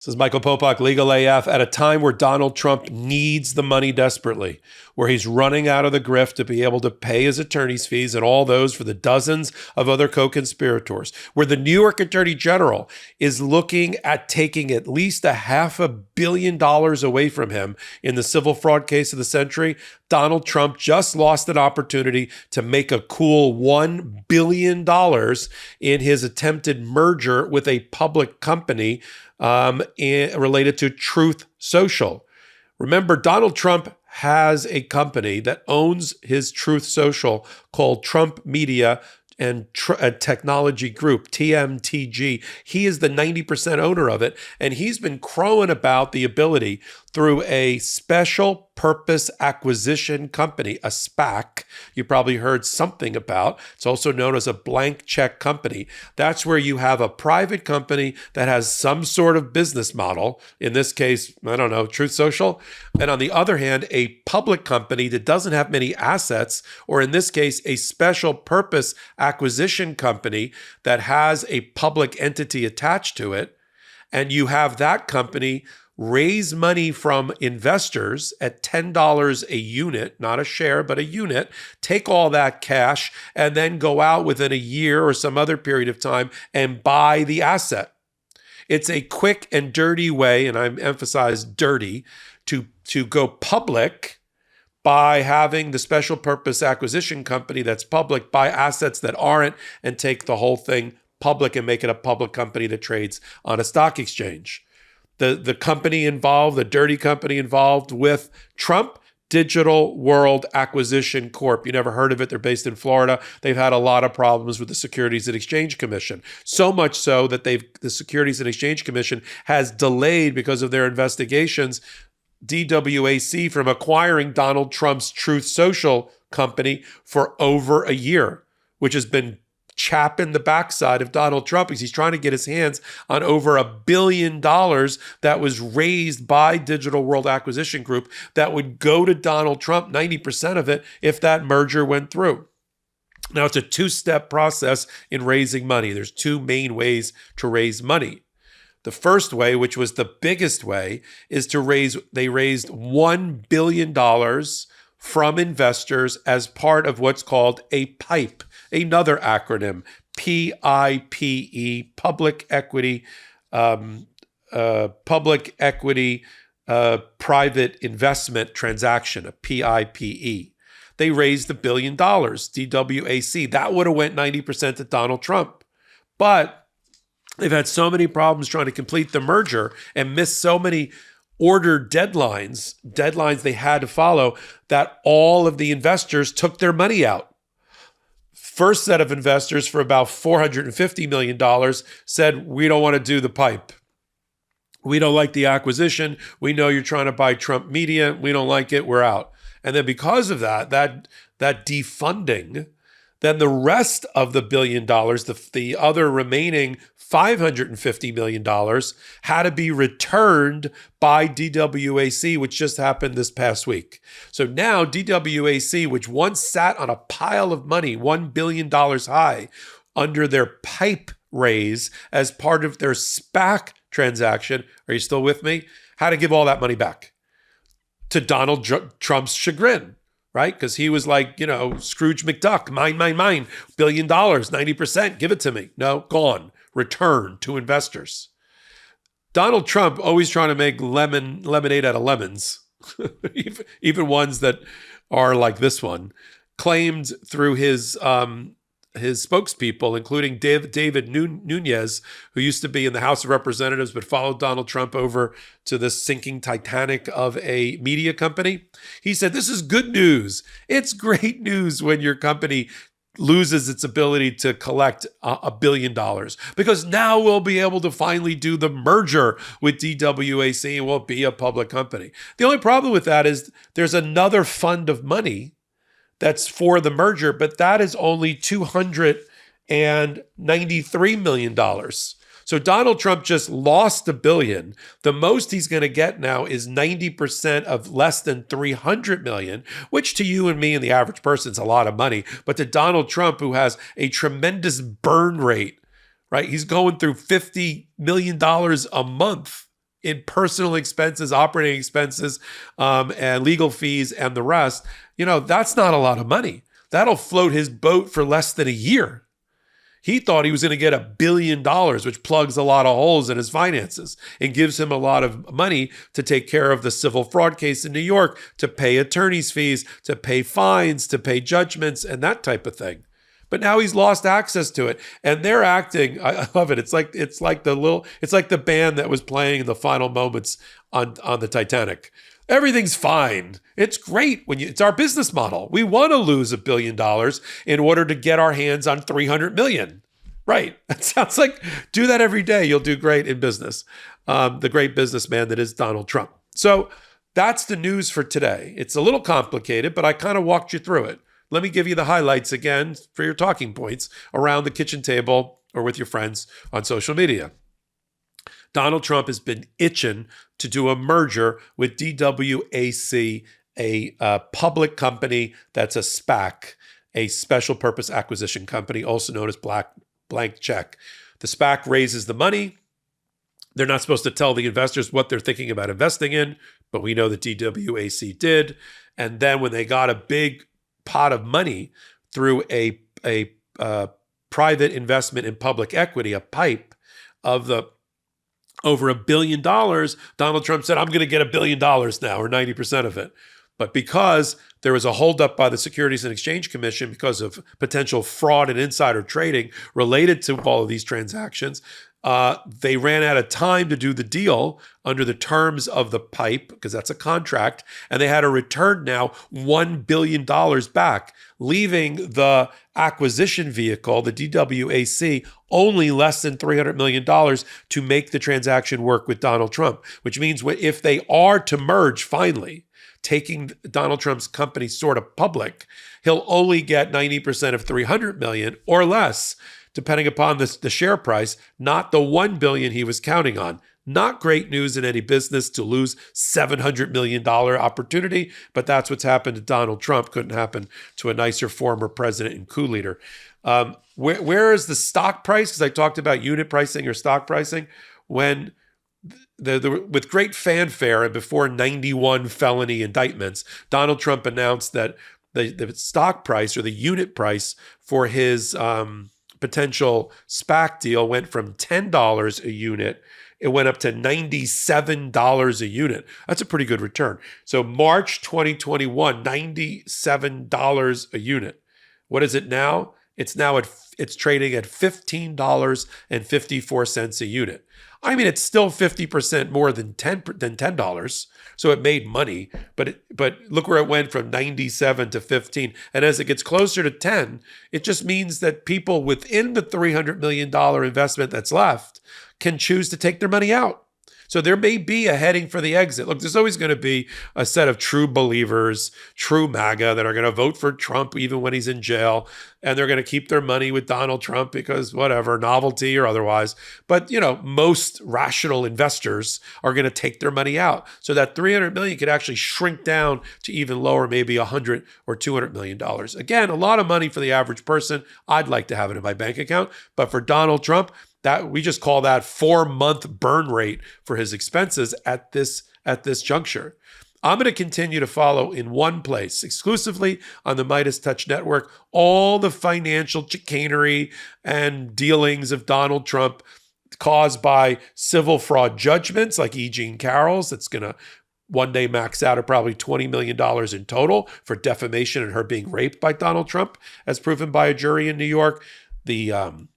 This is Michael Popak, Legal AF, at a time where Donald Trump needs the money desperately, where he's running out of the grift to be able to pay his attorney's fees and all those for the dozens of other co-conspirators, where the New York Attorney General is looking at taking at least $500 million away from him in the civil fraud case of the century. Donald Trump just lost an opportunity to make a cool $1 billion in his attempted merger with a public company related to Truth Social. Remember, Donald Trump has a company that owns his Truth Social called Trump Media and Technology Group, TMTG. He is the 90% owner of it, and he's been crowing about the ability through a special purpose acquisition company, a SPAC, you probably heard something about. It's also known as a blank check company. That's where you have a private company that has some sort of business model, in this case, I don't know, Truth Social, and on the other hand, a public company that doesn't have many assets, or in this case, a special purpose acquisition company that has a public entity attached to it, and you have that company raise money from investors at $10 a unit, not a share, but a unit, take all that cash, and then go out within a year or some other period of time and buy the asset. It's a quick and dirty way, and I emphasize dirty, to go public by having the special purpose acquisition company that's public buy assets that aren't and take the whole thing public and make it a public company that trades on a stock exchange. The company involved, the dirty company involved with Trump, Digital World Acquisition Corp. You never heard of it. They're based in Florida. They've had a lot of problems with the Securities and Exchange Commission. So much so that the Securities and Exchange Commission has delayed, because of their investigations, DWAC from acquiring Donald Trump's Truth Social company for over a year, which has been chapping the backside of Donald Trump because he's trying to get his hands on over $1 billion that was raised by Digital World Acquisition Group that would go to Donald Trump, 90% of it, if that merger went through. Now, it's a two-step process in raising money. There's two main ways to raise money. The first way, which was the biggest way, is they raised $1 billion from investors as part of what's called a PIPE, another acronym, PIPE, Public Equity, Private Investment Transaction, a PIPE. They raised $1 billion, DWAC. That would have went 90% to Donald Trump. But they've had so many problems trying to complete the merger and missed so many ordered deadlines they had to follow, that all of the investors took their money out. First set of investors for about $450 million said, we don't want to do the PIPE. We don't like the acquisition. We know you're trying to buy Trump Media. We don't like it. We're out. And then because of that defunding, then the rest of the $1 billion, the other remaining $550 million, had to be returned by DWAC, which just happened this past week. So now DWAC, which once sat on a pile of money, $1 billion high, under their PIPE raise as part of their SPAC transaction, are you still with me? Had to give all that money back to Donald Trump's chagrin. Right? Because he was like, Scrooge McDuck, mine, $1 billion, 90%, give it to me. No, gone, return to investors. Donald Trump always trying to make lemonade out of lemons, even ones that are like this one, claimed through his spokespeople, including David Nunes, who used to be in the House of Representatives but followed Donald Trump over to this sinking Titanic of a media company. He said, this is good news. It's great news when your company loses its ability to collect $1 billion, because now we'll be able to finally do the merger with DWAC and we'll be a public company. The only problem with that is there's another fund of money that's for the merger, but that is only $293 million. So Donald Trump just lost $1 billion. The most he's going to get now is 90% of less than $300 million, which to you and me and the average person is a lot of money. But to Donald Trump, who has a tremendous burn rate, right? He's going through $50 million a month in personal expenses, operating expenses, and legal fees and the rest, that's not a lot of money. That'll float his boat for less than a year. He thought he was going to get $1 billion, which plugs a lot of holes in his finances and gives him a lot of money to take care of the civil fraud case in New York, to pay attorney's fees, to pay fines, to pay judgments, and that type of thing. But now he's lost access to it, and they're acting. I love it. It's like the band that was playing in the final moments on the Titanic. Everything's fine. It's great it's our business model. We want to lose $1 billion in order to get our hands on 300 million. Right. That sounds like do that every day. You'll do great in business. The great businessman that is Donald Trump. So that's the news for today. It's a little complicated, but I kind of walked you through it. Let me give you the highlights again for your talking points around the kitchen table or with your friends on social media. Donald Trump has been itching to do a merger with DWAC, a public company that's a SPAC, a special purpose acquisition company, also known as blank check. The SPAC raises the money. They're not supposed to tell the investors what they're thinking about investing in, but we know that DWAC did. And then when they got a big pot of money through a private investment in public equity, a PIPE of the over $1 billion, Donald Trump said, I'm going to get $1 billion now, or 90% of it. But because there was a holdup by the Securities and Exchange Commission because of potential fraud and insider trading related to all of these transactions, they ran out of time to do the deal under the terms of the PIPE, because that's a contract, and they had to return now $1 billion back, leaving the acquisition vehicle, the DWAC, only less than $300 million to make the transaction work with Donald Trump, which means if they are to merge finally, taking Donald Trump's company sort of public, he'll only get 90% of $300 million or less, depending upon the share price, not the $1 billion he was counting on. Not great news in any business to lose $700 million opportunity, but that's what's happened to Donald Trump. Couldn't happen to a nicer former president and coup leader. Where is the stock price? Because I talked about unit pricing or stock pricing. When with great fanfare and before 91 felony indictments, Donald Trump announced that the stock price or the unit price for his potential SPAC deal went from $10 a unit. It went up to $97 a unit. That's a pretty good return. So March 2021, $97 a unit. What is it now? It's trading at $15.54 a unit. I mean, it's still 50% more than $10. So it made money, but look where it went from 97 to 15. And as it gets closer to 10, it just means that people within the $300 million investment that's left can choose to take their money out. So there may be a heading for the exit. Look, there's always going to be a set of true believers, true MAGA, that are going to vote for Trump even when he's in jail. And they're going to keep their money with Donald Trump because whatever, novelty or otherwise. But, most rational investors are going to take their money out. So that $300 million could actually shrink down to even lower, maybe $100 or $200 million. Again, a lot of money for the average person. I'd like to have it in my bank account. But for Donald Trump, that we just call that 4-month burn rate for his expenses at this juncture. I'm going to continue to follow in one place, exclusively on the MeidasTouch network, all the financial chicanery and dealings of Donald Trump caused by civil fraud judgments like E. Jean Carroll's. That's going to one day max out at probably $20 million in total for defamation and her being raped by Donald Trump, as proven by a jury in New York. The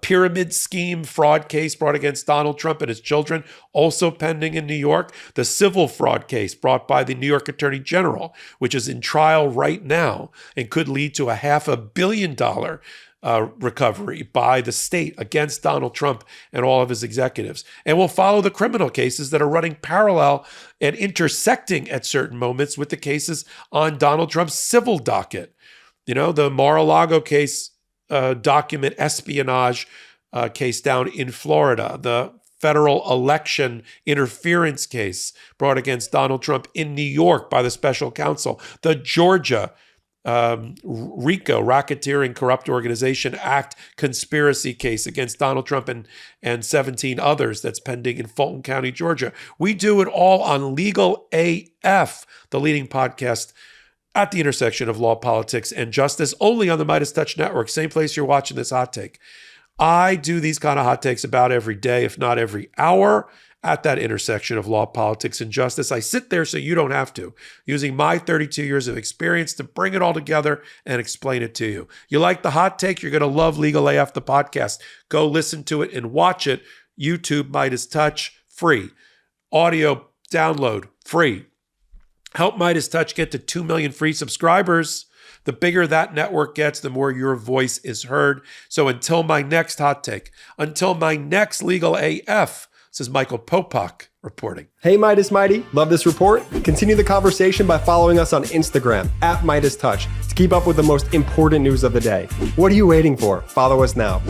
pyramid scheme fraud case brought against Donald Trump and his children, also pending in New York. The civil fraud case brought by the New York Attorney General, which is in trial right now and could lead to a $500 million recovery by the state against Donald Trump and all of his executives. And we'll follow the criminal cases that are running parallel and intersecting at certain moments with the cases on Donald Trump's civil docket. The Mar-a-Lago case, document espionage case down in Florida, the federal election interference case brought against Donald Trump in New York by the special counsel, the Georgia RICO, Racketeering Corrupt Organization Act conspiracy case against Donald Trump and 17 others that's pending in Fulton County, Georgia. We do it all on Legal AF, the leading podcast at the intersection of law, politics, and justice, only on the MeidasTouch Network, same place you're watching this hot take. I do these kind of hot takes about every day, if not every hour, at that intersection of law, politics, and justice. I sit there so you don't have to, using my 32 years of experience to bring it all together and explain it to you. You like the hot take? You're going to love Legal AF, the podcast. Go listen to it and watch it. YouTube, MeidasTouch, free. Audio download, free. Help MeidasTouch get to 2 million free subscribers. The bigger that network gets, the more your voice is heard. So until my next hot take, until my next Legal AF, this is Michael Popak reporting. Hey, Meidas Mighty. Love this report? Continue the conversation by following us on Instagram at MeidasTouch to keep up with the most important news of the day. What are you waiting for? Follow us now.